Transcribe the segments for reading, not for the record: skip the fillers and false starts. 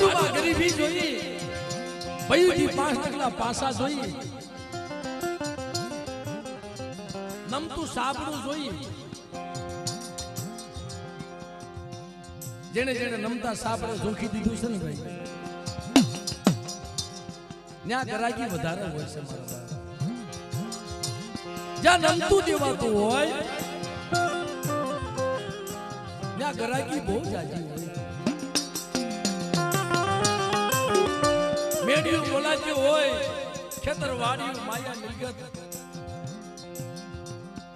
બાજુમાં ગરીબી જોઈ, ભયુજી 5 ટકલા પાસા જોઈ, નમતું સાબડું જોઈ, જેને જેને નમતા સાબડે ઝોખી દીધું છે ને ભાઈ, ત્યાં ગરાકી વધારે હોય છે મારા. જ્યાં નમતું દેવાતું હોય ત્યાં ગરાકી બહુ જાજી હોય. મેડિયું બોલાતી હોય, ખેતરવાડી માયા મિલકત,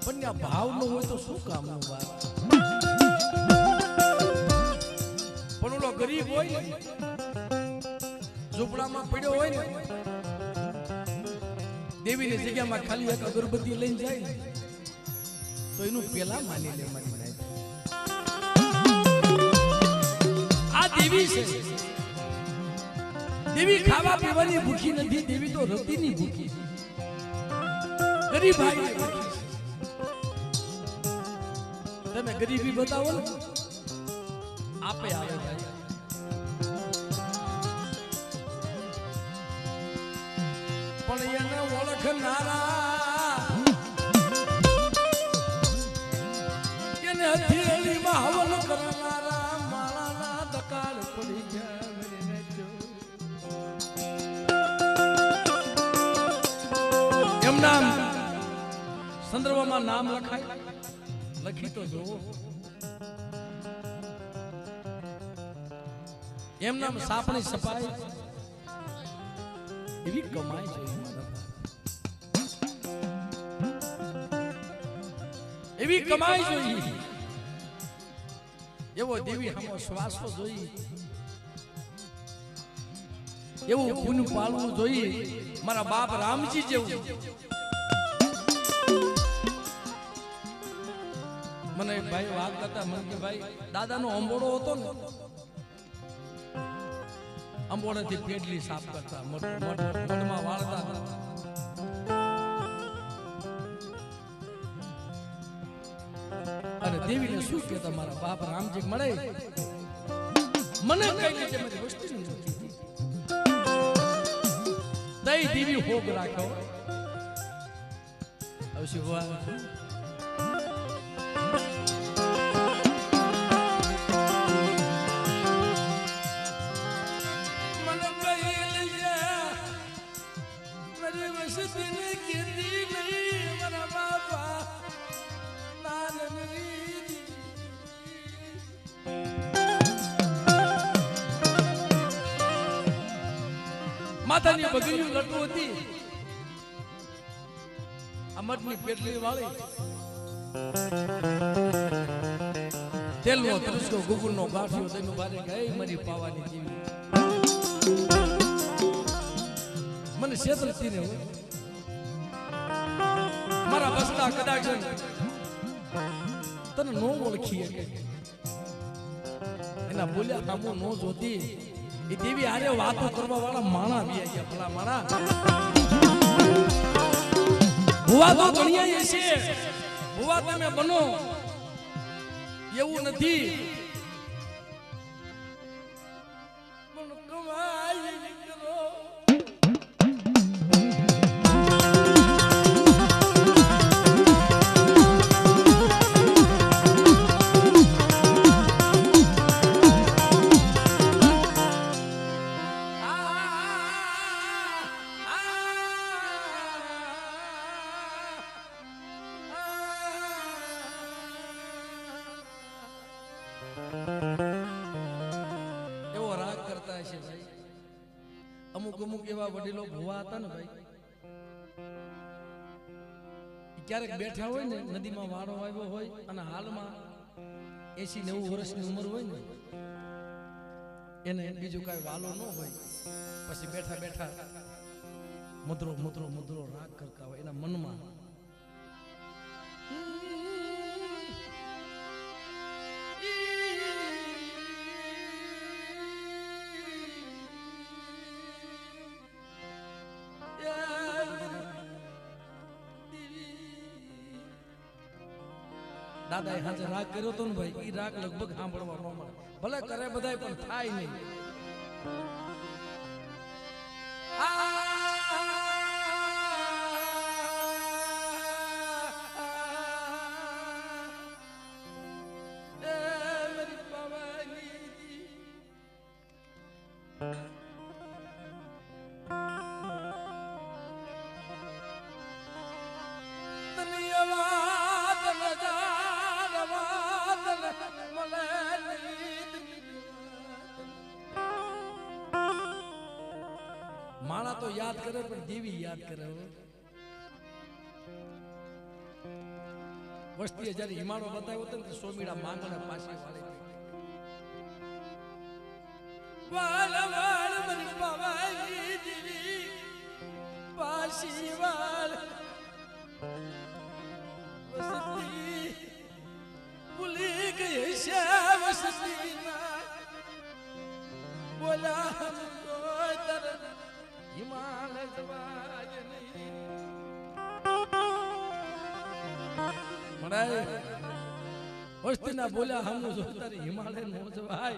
પણ ત્યાં ભાવ ન હોય તો શું કામનું વાત. પણ ઓલો ગરીબ હોય ને, ઝૂંપડામાં પડ્યો હોય ને, દેવીની જગ્યામાં ખાલી એક અગરબત્તી લઈને જાય ને, તો એનું પેલા માની લે મારી નાય. આ દેવી છે. દેવી ખાવા પીવાની ભૂખી નથી, દેવી તો રતિની ભૂખી છે. ગરીબ ભાઈ ભૂખી છે. તમે ગરીબી બતાવો ને, આપે આવે ભાઈ. પણ એને ઓળખનારા, એને હથેળીમાં હવન કરનારા માળાના દકાળ પડી ગયા. એમ નામ સંદર્ભમાં નામ લખાય, લખી તો જોવો. એમ નામ સાપની સફાઈ એવી કમાઈ છે, એવી કમાઈ જોઈએ. એવો દેવી સામો શ્વાસો જોઈએ, એવું પુન પાળવું જોઈએ. મારા બાપ રામજી જેવું. મને ભાઈ વાત કરતા, મને કે ભાઈ દાદાનો અંબોડો હતો ને, અંબોડાથી પેટલી સાફ કરતા, મઢમાં વાળતા. અને દેવીને શું કહેતા, મારા બાપ રામજી મળે મને કઈ રીતે મારી વસ્તુ દઈ દેવી હોગ રાખ્યો. હવે શું માતાની બગડીયું લટુ હતી, અમરની પેટલી વાળી, તેલનો તરસ્કો ગુગુલનો ગાંઠિયો તેનું બારે ગઈ મરી પાવાની જીવી. મને શેતલતી ને હોય મારા બસતા કદાચ તને નો ઓળખી શકે, એના બોલ્યા કામો નો જોતી. એ દેવી આરે વાતો કરવા વાળા માણા બી ગયા. ભલા માણા ભુવા તો ગણ્યા છે, ભુવા તમે બનો એવું નથી. પણ કમાઈ કરો. એવો રાગ કરતા હશે ભાઈ. અમુક અમુક એવા વડીલો ભુવા હતા ને ભાઈ, ક્યારેક બેઠા હોય ને, નદીમાં વાળો આવ્યો હોય અને હાલમાં 80-90 વર્ષની ઉંમર હોય ને, એને બીજું કઈ વાલો ન હોય, પછી બેઠા બેઠા મધુરો મધુરો મધુરો રાગ કરતા હોય એના મનમાં. દાદાએ હાજે રાગ કર્યો તો ને ભાઈ, એ રાગ લગભગ સાંભળવા ન મળે. ભલે કરે બધાય પણ થાય નહીં. माणा तो याद करे पर देवी याद करे वस्ती जયારે हिमाળો બતાવ્યો હતો ને સોમીડા માંગણા પાસે વાળે વાળ વાળ મરી પવાઈ દીવી પાસી વાળ વસતી ભૂલી ગઈ છે વસતી ના બોલા કોઈ તર हिमालय जवाज नहीं मराए वस्ती ना बोला हम जोता रे हिमालय नो जवाय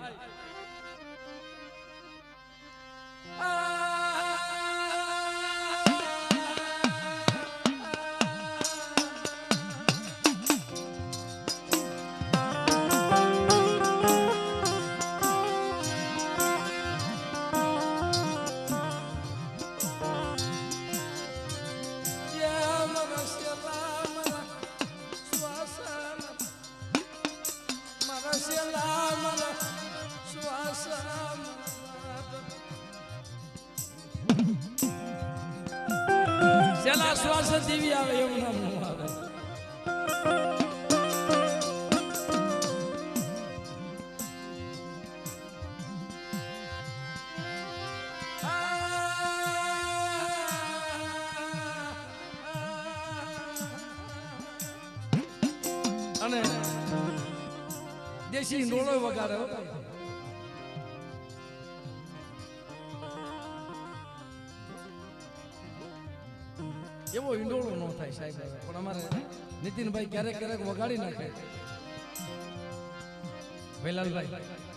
चला श्वास देवी आवे एवं नाम नो आवे અને દેશી ડોળો વગાડે એવો ઈંડોળો ન થાય સાહેબ પણ અમારે નીતિનભાઈ ક્યારેક ક્યારેક વગાડી નાખે ભૈલાલભાઈ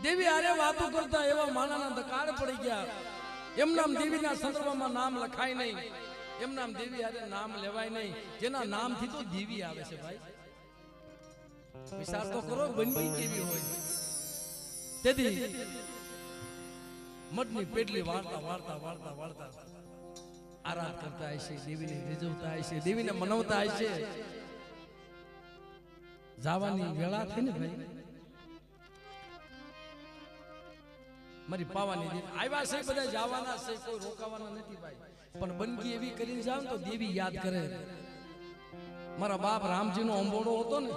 દેવી આરે વાતો કરતા એવા માનાના દકાળ પડી ગયા એમ નામ દેવીના સંદર્ભમાં નામ લખાય નહીં એમ નામ દેવી આરે નામ લેવાય નહીં જેના નામથી તો દેવી આવે છે ભાઈ વિચાર તો કરો બનવી કેવી હોય તેથી મઠની પેટલી વાર્તા વાર્તા વાર્તા વાર્તા આરાધ કરતા હશે દેવીને રીઝવતા હશે દેવીને મનાવતા હશે જવાની વેળા થઈ ને ભાઈ મારી પાવાની આવ્યા છે બધા જવાના છે કોઈ રોકાવાના નથી ભાઈ પણ બંદગી એવી કરીને જાવ તો દેવી યાદ કરે મારા બાપ રામજી નો અંબોડો હતો ને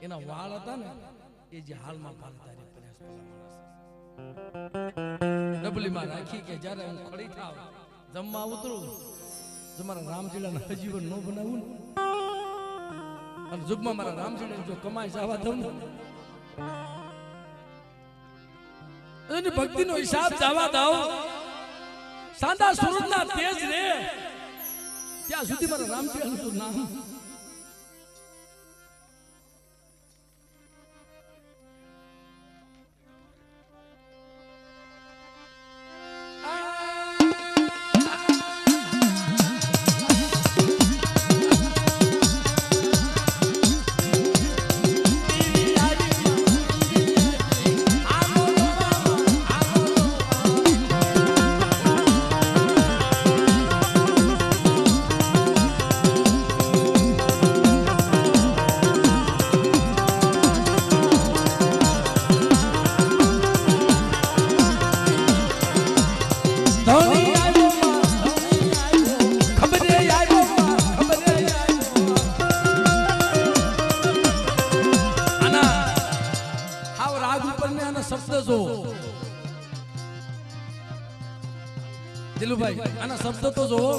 એના વાળ હતા ને એ જે હાલમાં ભારતારી પ્રયાસ ડબલીમાં રાખી કે જ્યારે હું ખડી થાવ જમવા ઉતરું તમારા રામજીલાના હજીવન ન બનાવું ને અને જુગમાં મારા રામજીને જો કમાઈ જવા દઉં ને ભક્તિ નો હિસાબ જવા દઉં સાંદા સુરતના તેજ રે ત્યાં સુધી મારા રામજીનું નામ શબ્દ જોવો દિલુભાઈ, આના શબ્દ તો જોવો.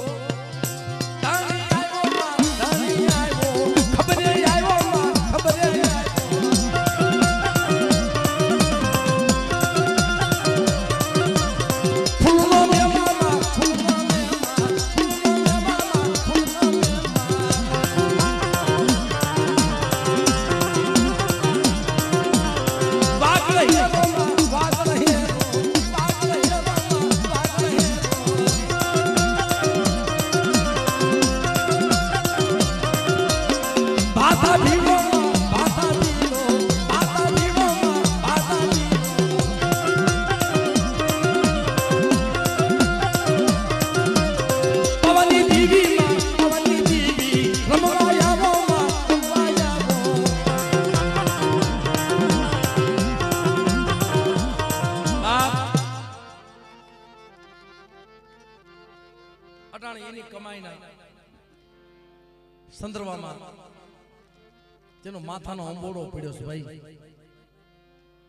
એની કમાઈના સંદર્ભમાં તેનો માથાનો અંબોડો પડ્યો છે ભાઈ.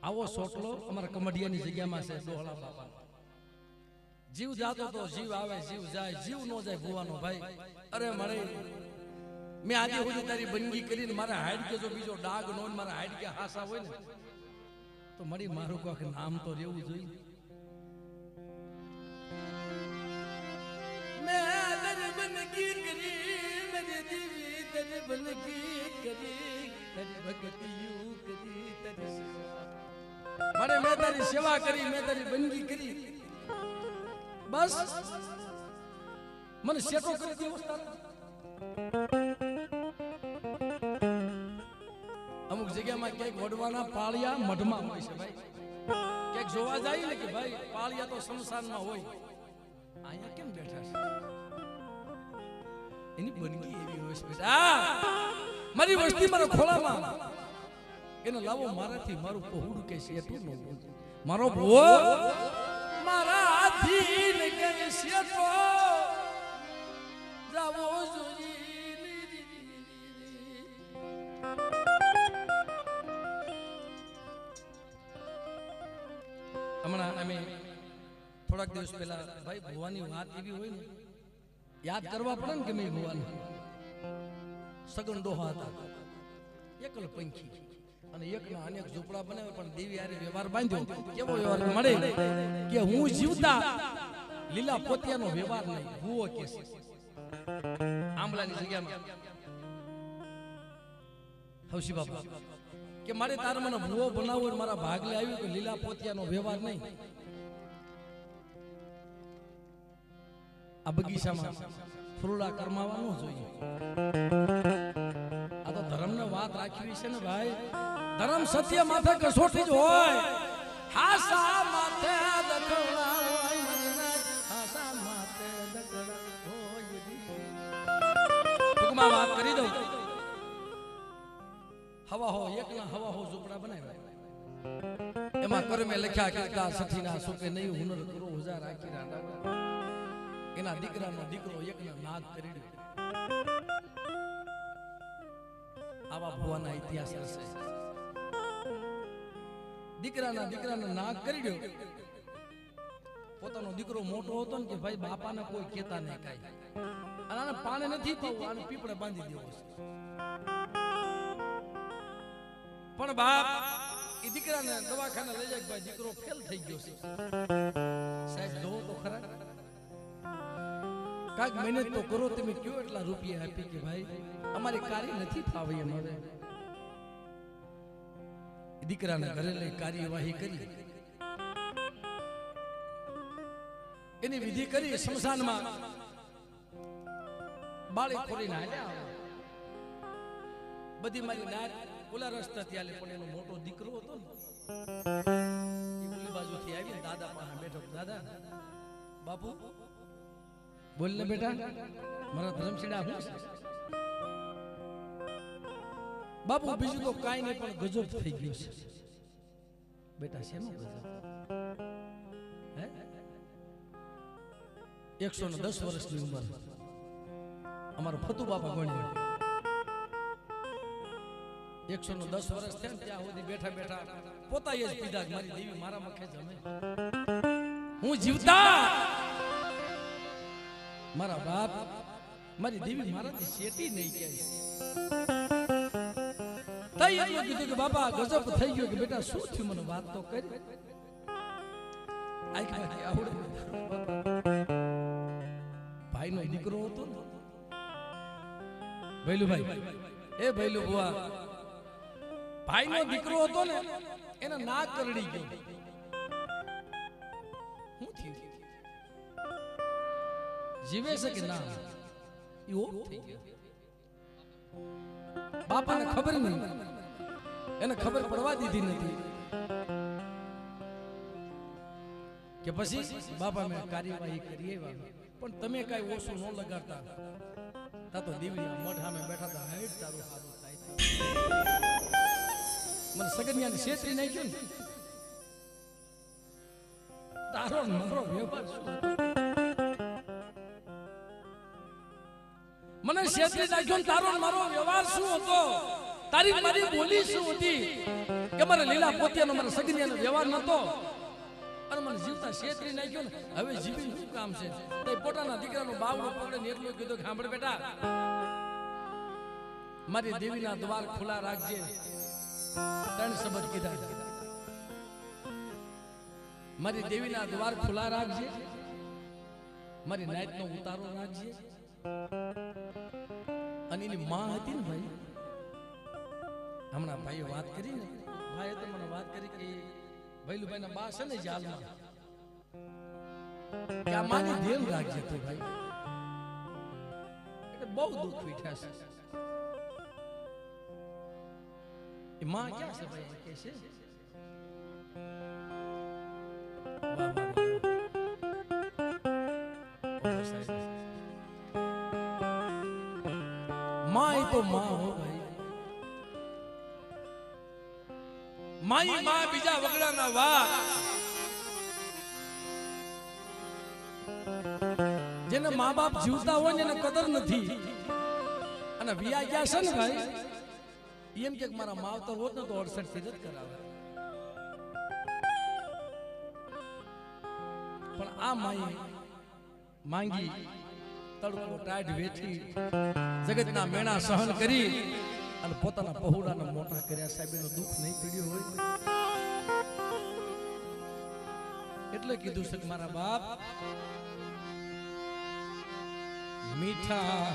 આવો સોટલો અમારા કમડિયાની જગ્યામાં છે ડોહળા બાપા. જીવ જાતો તો જીવ આવે, જીવ જાય, જીવ નો જાય ભુવાનો ભાઈ. અરે મળે મેં આજે સુધી તારી બંગી કરીને મારા હાડકે જો બીજો ડાગ નો મારા હાડકે હાસા હોય ને તો મળી મારું કોક નામ તો રહેવું જોઈએ. મેં તારી સેવા કરી, મેં તારી બંદગી કરી, બસ મને સેટો કરી દેવો. અમુક જગ્યામાં ક્યાંક વડવાના પાળિયા મઢમાં હોય છે ભાઈ. ક્યાંક જોવા જાય ને કે ભાઈ પાળિયા તો શમશાનમાં હોય, અહીંયા કેમ બેઠા છે? એની બંદગી એવી હોય છે બેટા. મારી વસ્તી મારા ખોળામાં એને લાવો, મારાથી મારું પહોળું કે છે એટલું ન મારો ભો મારાથી ને કે છે તો જાવો જોઈએ. હમણાં અમે થોડાક દિવસ પહેલા ભાઈ ભુવાની વાત એવી હોય ને યાદ કરવા પડે ને કે મેં ભુવાન સગન ડોહા હતા, એકલ પંખી અને એકના અનેક ઝૂંપડા બનાવે પણ દેવી આરે વ્યવહાર બાંધ્યો. કેવો વ્યવહાર મળે કે હું જીવતા લીલા પોતિયાનો વ્યવહાર નહીં, ભૂવો કે છે. આંબલાની જગ્યામાં હવસી બાપા કે મારે તારે મને ભૂવો બનાવવો મારા ભાગલે આવ્યું કે લીલા પોતિયાનો વ્યવહાર નહીં. આ બગીચામાં ફૂલડા કરમાવા ન જોઈએ. આ તો ધર્મને વાત રાખવી છે ને ભાઈ. ધર્મ સત્ય માથે કસોટી જ હોય. હાસા માથે દખણા હોય, હાસા માથે દખણા હોય. ટૂંકમાં વાત કરી દઉં. હવા હો એકના હવા હો ઝૂંપડા બનાવ્યા. એમાં કર્મે લખ્યા કરતા સઠીના સુકે નહીં હુનર કરો હજાર રાખી રાંડા. એના દીકરાનો દીકરો એકનો નાગ કરી દે. આવા ભુવાના ઇતિહાસ હશે. દીકરાનો નાગ કરી દે. પોતાનો દીકરો મોટો હતો ને કે ભાઈ બાપાને કોઈ કહેતા નહીં કાંઈ, અને આને પાણે નથી પાવું, આને પીપળે બાંધી દેવો છે. પણ બાપ એ દીકરાને દવાખાને લઈ જાય ભાઈ દીકરો ફેલ થઈ ગયો છે. સાહેબ જોવો તો ખરા, કાંઈક મહેનત તો કરો. તમે કયો એટલા રૂપિયા આપી કે ભાઈ અમારી કાર્ય નથી ફાવી એમ. હવે દીકરાને ઘરે લઈ કાર્યવાહી કરી, એની વિધિ કરી. શમશાનમાં બાળી ખોરીને હાલ્યા. બધી મારી નાત ઓલા રસ્તા ત્યાં પણ એનો મોટો દીકરો હતો ને એ ઓલી બાજુથી આવીને દાદા પાસે બેઠો. દાદા બાપુ બોલ ને બેટા, મારા ધર્મશીડા હું છે? બાપુ બીજું તો કાંઈ નહીં પણ ગજબ થઈ ગયો છે. બેટા શેનો ગજબ? હે 110 વર્ષની ઉંમર અમારો ફતુ બાપા ગણ્યો. 110 વર્ષ થયા ને ત્યાં સુધી બેઠા બેઠા પોતા એ જ પીધા કે મારી દેવી મારા મખે જમે. હું જીવતા મારા બાપ મારી દેવી મારાથી શેતી નહીં ક્યાંય. તઈ એટલું કીધું કે બાપા ગજબ થઈ ગયો કે બેટા શું થયું મને વાત તો કરી. આવડે ભાઈનો દીકરો હતો ને ભૈલુભાઈ, એ ભૈલુ બુઆ, ભાઈનો દીકરો હતો ને એના નાક કરડી ગયો. શું થયું? જીવે છે કે ના? થઈ ગયો. બાપાને ખબર નહીં, એને ખબર પડવા દીધી નથી કે પછી બાપા મેં કાર્યવાહી કરી આવ્યા. પણ તમે કઈ ઓછું ન લગાડતા તા તો દેવી મઢ સામે બેઠા હતા. હાઈટ તારું સારું થાય. મને સગનિયાની છેતરી નાખ્યું ને તારો મારો વ્યવહાર શું? મને છેતરી નાખ્યો ને તારો મારો વ્યવહાર શું હતો? તારી મારી બોલી શું હતી કે મારે લીલા પોતિયાનો મારા સગનિયાનો વ્યવહાર નતો અને મને જીવતા છેતરી નાખ્યો ને. હવે જીવી શું કામ છે? તે પોતાના દીકરાનો બાવડો પકડે ને એટલું કીધું કે સાંભળ બેટા, મારી દેવીના દ્વાર ખુલ્લા રાખજે. 3 શબ્દ કીધા. મારી દેવીના દ્વાર ખુલ્લા રાખજે, મારી નાઈટનો ઉતારો રાખજે. અને એની માં હતી ને ભાઈ, હમણાં ભાઈએ વાત કરી ને, ભાઈએ તો મને વાત કરી કે ભૈલુભાઈ ના બા છે ને જાલમાં, કે આ માની ધ્યાન રાખજે તું ભાઈ. એટલે બહુ દુઃખ ઉઠ્યા છે. એ માં ક્યાં છે ભાઈ? કે છે માં, એ તો માં હો ભાઈ. માઈ માં બીજા વગડાના વાત. જેને મા બાપ જીવતા હોય ને એને કદર નથી. અને વિયા ગયા છે ને ભાઈ, એમ કે મારા માવતર હોત ને તો 68 થી જ કરાવે. પણ આ માઈ માંગી તડકો ટાઢ વેઠી જગતના મેણા સહન કરી અને પોતાના પહોળાને મોટા કર્યા. સાહેબ એનો દુઃખ નહીં પીડ્યો હોય એટલે કીધું છે કે મારા બાપ મીઠા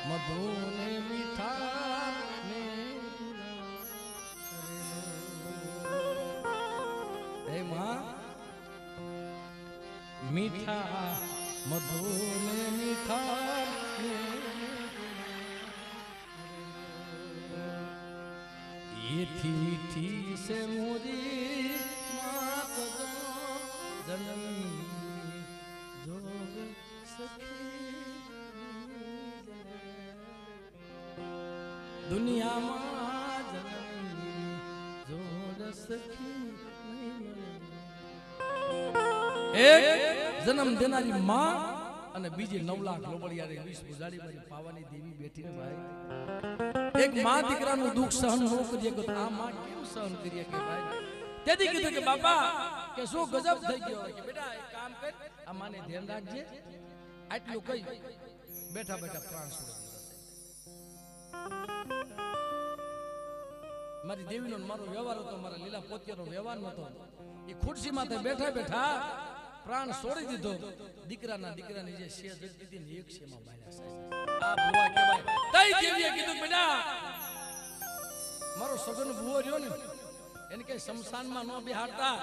મધુને મીઠા ને હે માં, મીઠા મધુને મીઠા ને थी से मोरी मात जनम जोग सखी दुनियाમાં જન્મ જોગ સખી. એક જન્મ દેનારી માં અને બીજી 9 લાખ લોબડિયારે 20 ગુજારી મારી પાવાની દેવી બેઠી ને ભાઈ. એક માં દીકરાનું દુઃખ સહન ન કરીએ કે આ માં કેમ સહન કરીએ કે ભાઈ? તેથી કીધું કે બાપા કે શું ગજબ થઈ ગયો કે બેટા એક કામ કર, આ માને ધ્યાન રાખજે. આટલું કહી બેઠા બેઠા પ્રાણ છોડી દીધા. મારી દેવીનો મારો વ્યવહાર હતો, મારા લીલા પોતિયાનો વ્યવહાર નતો. એ ખુરશી માથે બેઠા બેઠા પ્રાણ છોડી દીધો. દીકરાની જે સેજ દીધી ને એક સેમાં બાળ્યા સાહેબ. આ ભુવા કહેવાય. તઈ દેવીએ કીધું બેટા મારો સગન ભુવો રહ્યો ને એને કઈ શમશાનમાં ન બેહાડતા,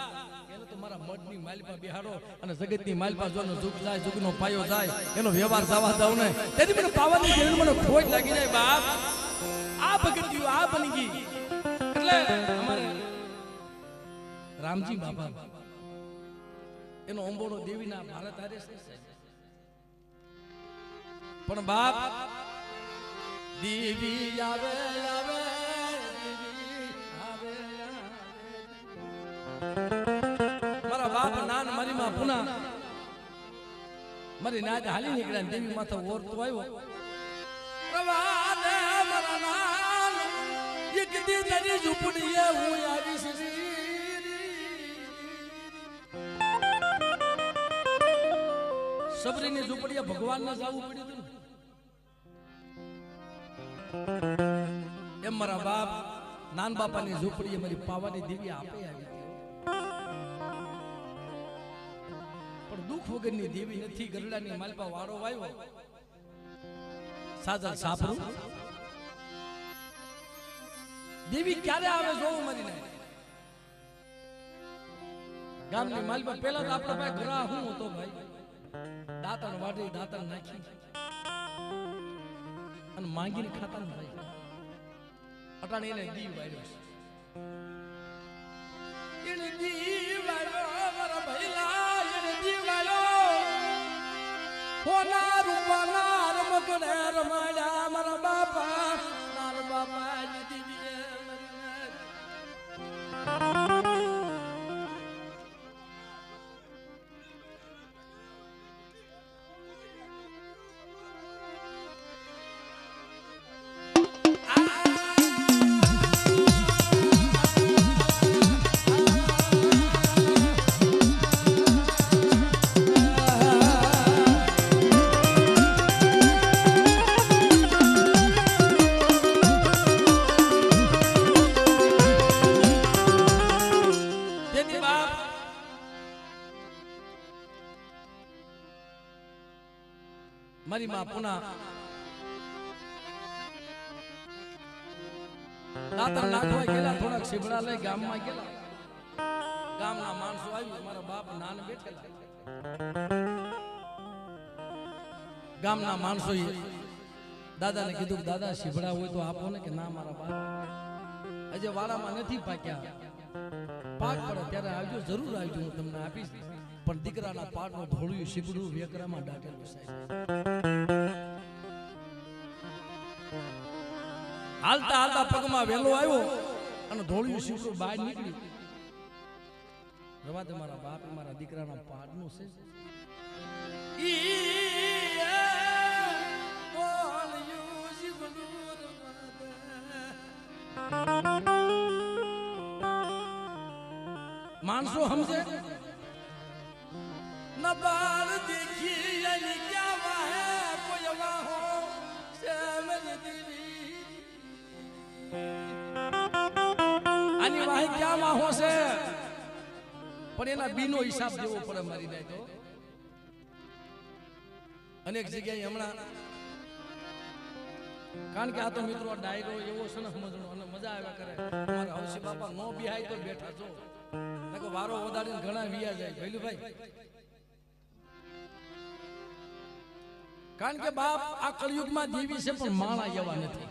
એને તો મારા મઢની માલપા બેહાડો અને જગતની માલપા જોનો જુગ જાય, જુગનો પાયો જાય, એનો વ્યવહાર જવા દઉં ને. તેથી મને પાવાની જેવી મને ખોટ લાગી જાય બાપ. આ ભગતીઓ આ બની ગઈ એટલે અમારે રામજી બાપા એનો અંબોડો દેવીના ભારત હારે છે પણ બાપ દેવી આવે આવે મારા બાપ નાન મારી માં પુના મારી નાદ હાલી નીકળ્યા. દેવી માથે ઓરતો આવ્યો પ્રવાદે મારા નાન એક દી તારી ઝૂંપડીએ હું આવીશ સબરીની ઝૂંપડીએ ભગવાનને જાવું પડ્યું હતું એમ મારા બાપ નાન બાપાની ઝૂંપડીએ મારી પાવાની દેવી આપે આવી પણ દુઃખ વગરની દેવી નથી ગરડાની માલપા વાળો વાયો સાજલ સાપરું દેવી ક્યારે આવે જોવું મરીને ગામની માલપા પહેલા તો આપણા ભાઈ ઘરા હું હતો ભાઈ દાતણ વાડી દાતણ નાખી અને માંગીને ખાતા ને ભાઈ અટાણે એને દીવ વાળ્યો છે એને દીવ વાળ્યો મારા ભઈલા એને દીવ વાળ્યો હોના રૂપાના રમકડે રમાડ્યા મારા બાપા દીવીએ મારી માં પુના દાતણ નાખવા ગયેલા થોડાક શીબડા લઈ ગામમાં ગયેલા ગામના માણસો આવ્યું મારા બાપ નાન બેઠેલા ગામના માણસોએ દાદાને કીધું દાદા શીબડા હોય તો આપો ને કે ના મારા બાપ હજે વાડામાં નથી પાક્યા પાક પડે ત્યારે આવજો જરૂર આવજો હું તમને આપીશ પણ દીકરાના પાડનું ધોળું શીબડું વેકરામાં દાટેલું સાહેબ હાલતા હાલતા પગમાં વેલો આવ્યો અને ધોળિયું શીબડું બહાર નીકળ્યું રવા દે મારા બાપ મારા દીકરાના પાડનું છે માણસો સમજે નબાળ દેખી યની ક્યા વાહે કોઈ વાહો સમજ દીવી આની વાહે ક્યાં વાહો છે પણ એના બીનો હિસાબ દેવો પડે મારી નાય તો અનેક જગ્યાએ હમણાં કારણ કે આ તો મિત્રો ડાયરો એવો છે ને સમજણો અને મજા આવ્યા કરે અમારા હવસી બાપા નો બિહાય તો બેઠા છો નકો વારો વધારીને ઘણા વિયા જાય ભૈલુભાઈ કારણ કે બાપ આ કળિયુગમાં દેવી છે પણ માણા એવા નથી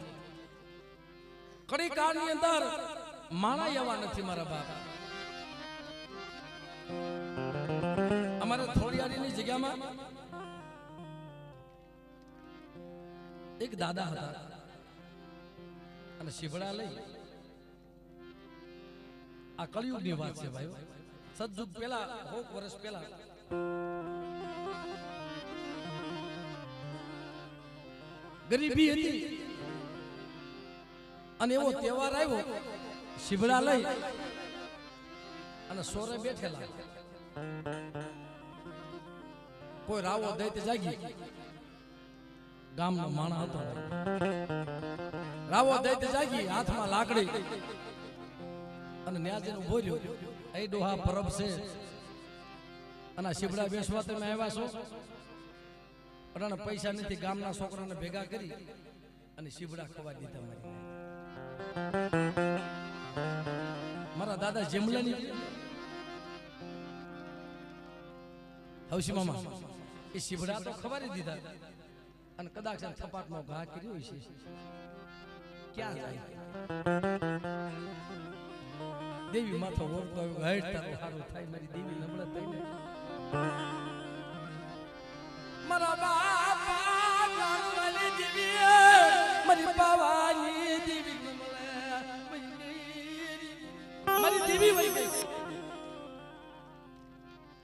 કડી કાળની અંદર માણા એવા નથી મારા બાપ અમારે થોડિયારીની જગ્યામાં એક દાદા હતા અને શીબડા લઈ આ કળિયુગની વાત છે ભાઈ સતયુગ પહેલા 100 વર્ષ પહેલા ગરીબી હતી અને એવો તહેવાર આવ્યો શીબડા લઈ અને સોરે બેઠેલા કોઈ રાવો દૈત્ય જાગી ગામનો માણા હતો રાવો દૈત્ય જાગી હાથમાં લાકડી અને ન્યાજીને ઉભો રહ્યો એ ડોહા પરબ છે અને શીબડા બેસવા તમે આવ્યા છો અને પૈસા નથી ગામના છોકરાને ભેગા કરી અને શીબડા ખવા દીધા મારા દાદા જેમલાની હવસી મામા એ શીબડા તો ખવારી દીધા અને કદાચ થપાટનો ઘા કર્યો છે ક્યાં જાય દેવી માથો ઓળતો આવ્યો હેઠ તારો સારું થાય મારી દેવી નબળા થઈને મારા બાપા ગામવાળી દેવી મારી પાવાની દેવી મારી દેવી વહી ગઈ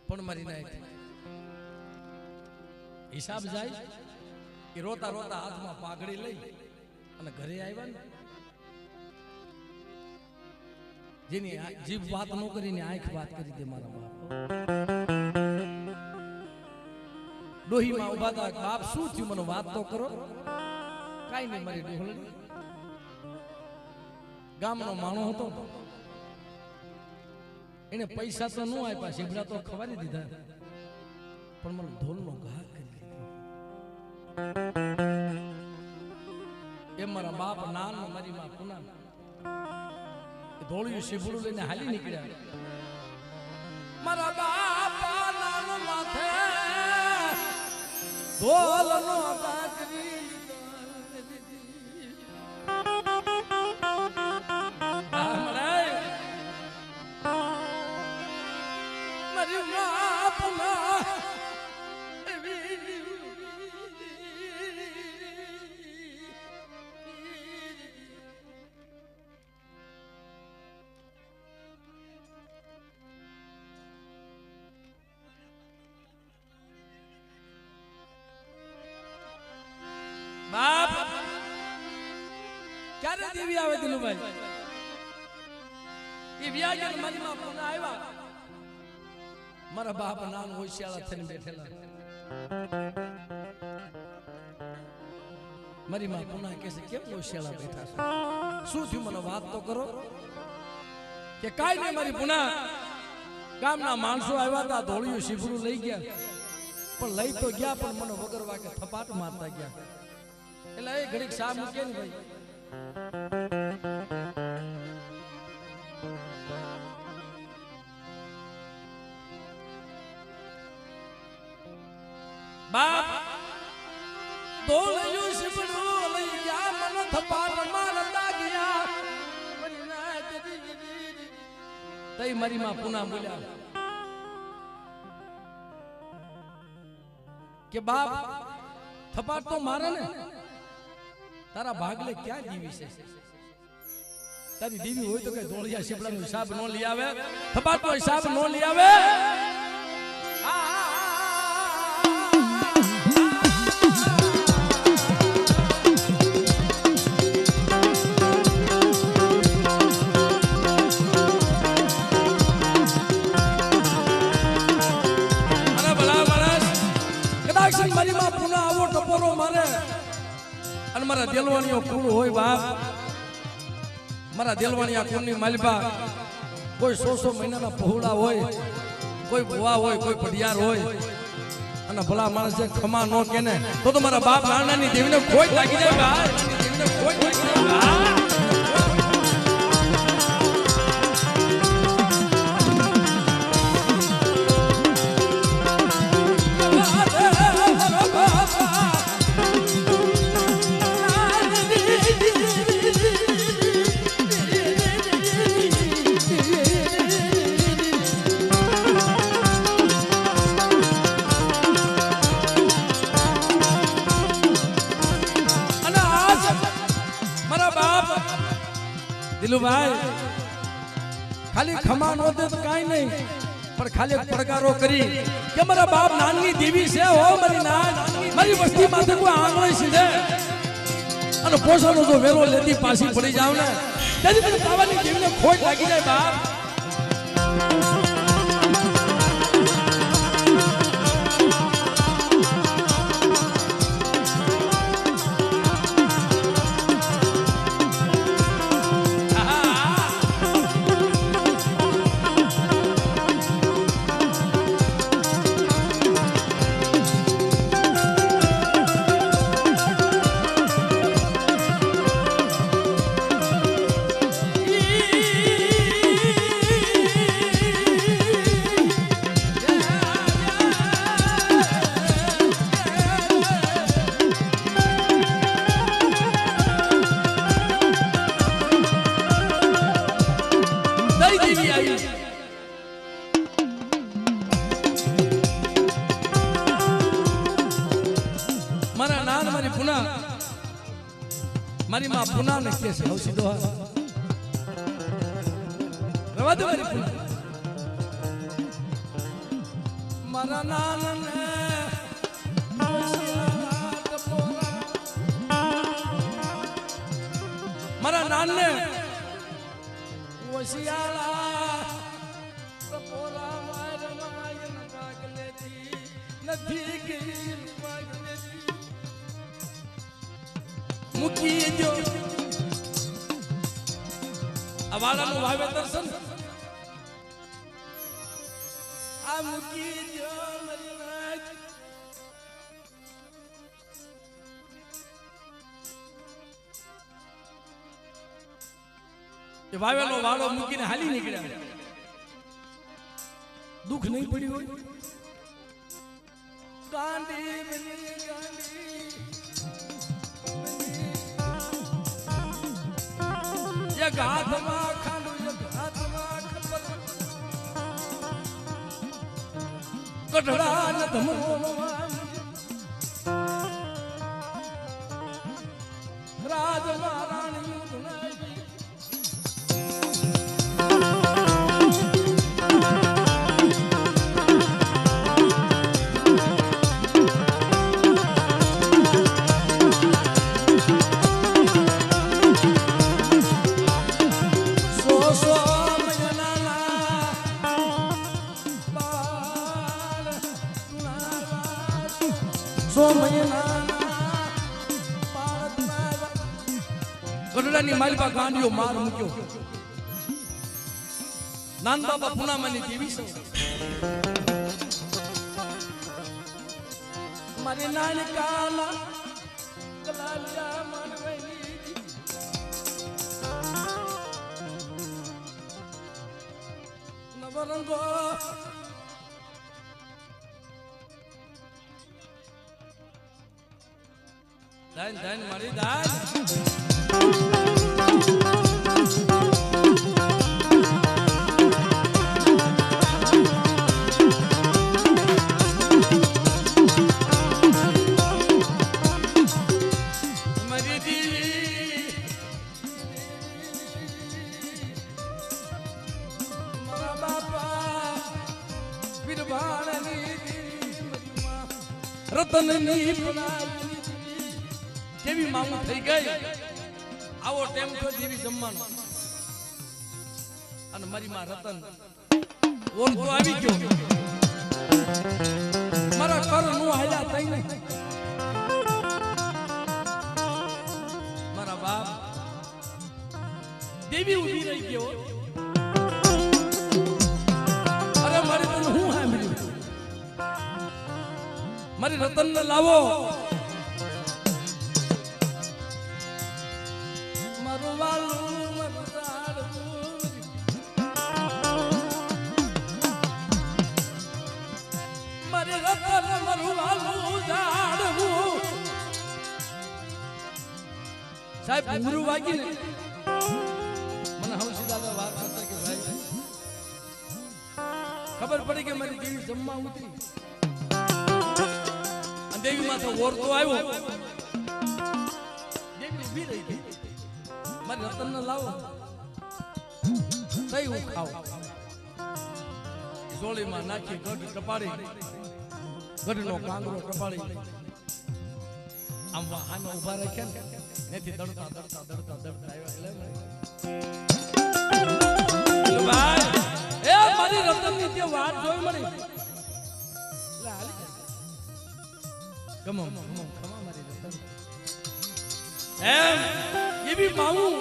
પણ મારી નાય હિસાબ જાય એ રોતા રોતા હાથમાં પાઘડી લઈ અને ઘરે આવ્યા ને જેની જીભ વાત ન કરીને આંખ વાત કરી દે મારા બાપ ડોહીમાં ઉભા હતા બાપ શું થયું મને વાત તો કરો કાઈ નહીં મારી ડોહળી ગામનો માણો હતો એને પૈસા તો ન આપ્યા શીબડા તો ખવારી દીધા પણ મને ઢોલનો ઘા કરી દીધો એ મારા બાપ નાન મારી માં પુના ધોળિયું શીબડું લઈને હાલી નીકળ્યા મારા બાપ નાન માથે ઢોલનો ઘા કરી બાપ ક્યારે દેવી આવે દિલુભાઈ એ વ્યાજન મારી માં પુના આવ્યા મારા બાપ નાન હોશિયાળા થઈને બેઠેલા મારી માં પુના કહે છે કેમ હોશિયાળા બેઠા છે શું થયું મને વાત તો કરો કે કાઈ નહીં મારી પુના ગામના માણસો આવ્યા હતા ધોળિયું શીફરું લઈ ગયા પણ લઈ તો ગયા પણ મને વગર વાગે થપાટ મારતા ગયા એટલે એ ઘડીક સા મૂકે ને ભાઈ બાપ ધોળિયું શીફરું લઈ ગયા મને થપાટ મારતા ગયા તઈ મારી માં પુના બોલ્યા કે બાપ થપાટ તો મારે ને તારા ભાગલે ક્યાં દીવી છે તારી દીવી હોય તો કઈ ધોળિયા શીપડાનો હિસાબ નો લઈ આવે થપાટનો હિસાબ નો લઈ આવે મારી માં પુના આવો ટપોરો મારે અને મારા દેલવાણીઓ કુળ હોય બાપ મારા દેલવાણીયા કુળની માલપા કોઈ 100 મહિનાના પહોળા હોય કોઈ ભુવા હોય કોઈ પડિયાર હોય અને ભલા માણસ જે ખમા નો કેને તો મારા બાપ નાનાની દેવીને કોઈ લાગી જાય બાપ દેવીને કોઈ લાગી જાય દિલુભાઈ ખાલી ખમા નો દે તો કાઈ નહીં પણ ખાલી પડકારો કરી કે મારા બાપ નાનની દેવી છે હો મારી નાન મારી વસ્તી માથે કોઈ આંગળી સીધે અને પોસાનો જો વેરો લેતી પાછી પડી જાવ ને તેથી મને પાવાની દેવીને ખોટ લાગી જાય બાપ મારી માં પુના ને કે છે સીધો રવા દે મારી પુના મારા નાનને મારા નાનને શિયાળા કપોરા માર માયન પાગલેતી નથી ગઈ પાગલેતી મૂકી જો આ વાળાનું વાવેતર છે ને આ મૂકી જો મારી નાચ વાવેલો વાળો મૂકીને હાલી નીકળ્યા દુઃખ નહીં પડ્યું હોય ગાંધી બની ગાંધી એક હાથમાં ખાંડું એક હાથમાં ખબર કઢડા ન ધમો રાજ મહારાણી ધુનાઈ ગઢડાની માલિકા ગાંડીઓ માર મૂક્યો નાન બાબા પુનામાની દેવી છે મારી નાની કાલા કલાલિયા માનવેલી નવરંગો દાન દાન મારી દાન રતનની કેવી માંગ થઈ ગઈ આવો ટેમ તો દેવી જમવાનો અને મારી માં રતન ઓર તો આવી ગયો મારા કર નું હાલ્યા તઈ ને મારા બાપ દેવી ઊભી રહી ગયો અરે મારી તને હું સાંભળ્યું મારી રતન ને લાવો મારું વાલું મારું ઝાડવું મારી રતન મારું વાલું ઝાડવું સાહેબ ઘૂંઘરું વાગી ને મને હવસી દાદા વાત કરતા કે ભાઈ ખબર પડી કે મારી દેવી જમવા ઉતરી દેવી માં તો ઓરતો આવ્યો દેવી ઊભી રહી ગઈ મારી રતન ને લાવો તઈ હું ખાવ જોળીમાં નાખી ગઢ ટપાડી ગઢનો કાંગરો ટપાડી આમ વાહનો ઉભા રાખ્યા ને એથી દડતા દડતા દડતા દડતા આવ્યા એટલે ભાઈ એ મારી રતન ની જે વાત જોઈ મળી એટલે હાલી કમો મારી રતન એમ એવી માવું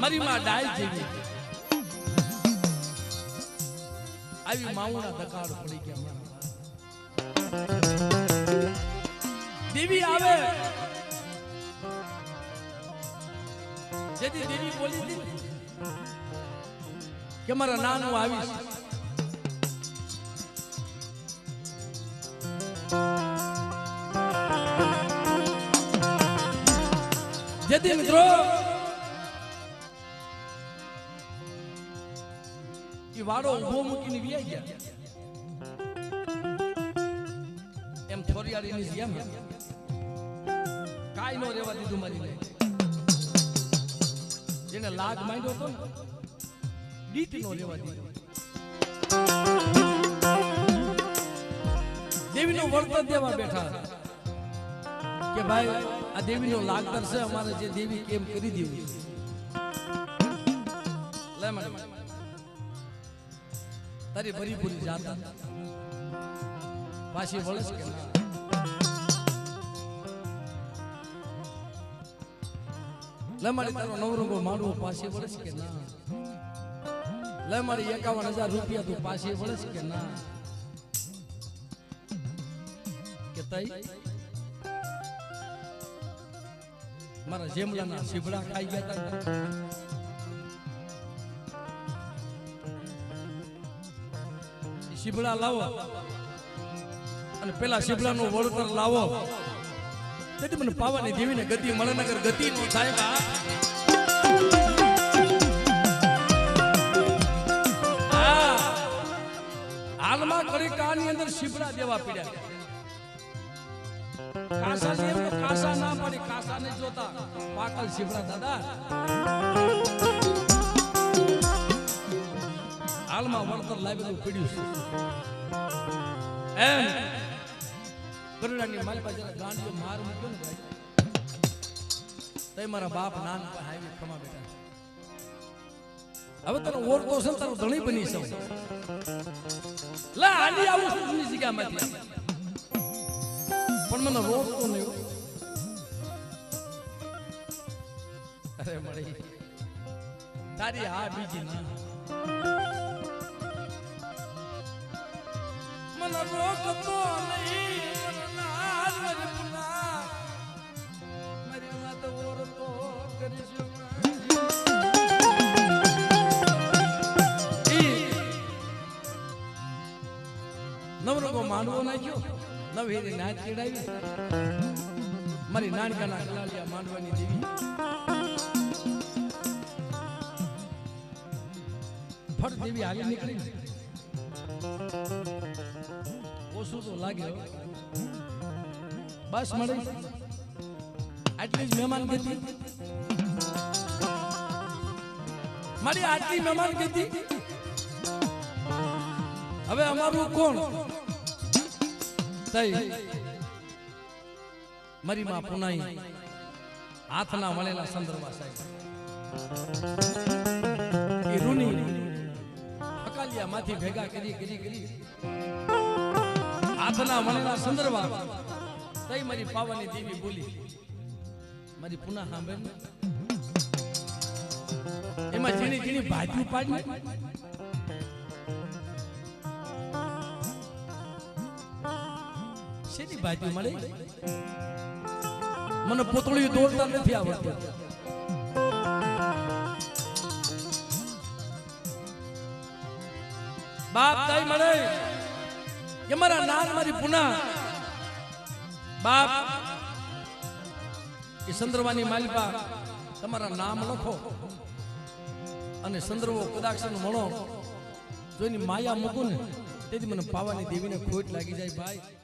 મારી માં ડાય જેવી આવી માવુના દકાળ પડી ગયા દેવી આવે જેથી દેવી બોલી હતી કે મારા નાનું આવીશ જેથી મિત્રો એ વાડો ઉભો મૂકીને વ્યાઈ ગયા એમ થોરિયાળીની જેમ કાઈ નો રેવા દીધું મારી લે જેને લાગ માંડ્યો હતો ને દીટ નો રેવા દીધો દેવીનો વર્તન દેવા બેઠા કે ભાઈ આ દેવીનો લાગતર છે અમારે જે દેવી કેમ કરી દેવું એટલે લે મને તારી ભરી પૂરી જાતા પાછી વળસ કે ના લે મારી તારો નવરંગો માડવો પાછી વળસ કે ના લે મારી 51,000 રૂપિયા તું પાછી વળસ કે ના કે તઈ મારા જેમલાના શીબડા ખાઈ ગયા હતા શીબડા લાવો અને પેલા શીબડાનું વળતર લાવો તેથી મને પાવાની દેવીને ગતિ મળનગર ગતિ નો થાય હાલમાં કરી કાની અંદર શીબડા દેવા પડ્યા કાસા જેમ તો કાસા ના પડી કાસા ને જોતા પાકલ શીબડા દાદા હાલમાં વળતર લાવેલું પડ્યું છે એમ ગરુડાની માલપા જરા ગાંડીઓ માર મૂક્યો ને ભાઈ તઈ મારા બાપ નાના પર હાઈવે ખમા બેઠા હવે તને ઓળખતો છે તારો ધણી બની છું લા આલી આવું છું જગ્યામાંથી પણ મને રોકતો નહીં અરે મળી તારી આ બીજી ના મને રોકતો નહીં મારી વાત ઓરતો કરીશું નવરંગો માંડવો નાખ્યો નવેરી નાચ ચડાવી મારી નાનકાના કલાલિયા માંડવાની દેવી ફટ દેવી હાલી નીકળી ઓછું તો લાગ્યો બસ મળી આટલી જ મહેમાન ગતિ મારી આટલી મહેમાન ગતિ હવે અમારું કોણ તઈ મારી માં પુનાઈ હાથના મળેલા સંદર્ભા સાહેબ એ રૂની અકાલિયા માંથી ભેગા કરી હાથના મળેલા સંદર્ભા તઈ મારી પાવાની દેવી બોલી મારી પુના સાંભળ એમાં જેની જેની ભાજી પાડી શેની ભાજી મળે મને પોતળિયું દોડતા નથી આવડતું બાપ કઈ મળે કે મારા નામ મારી પુના બાપ એ સંદર્ભાની માલિપા તમારા નામ લખો અને સંદર્ભો કદાક્ષનો મળો જો એની માયા મૂકું ને તેથી મને પાવાની દેવીને ખોટ લાગી જાય ભાઈ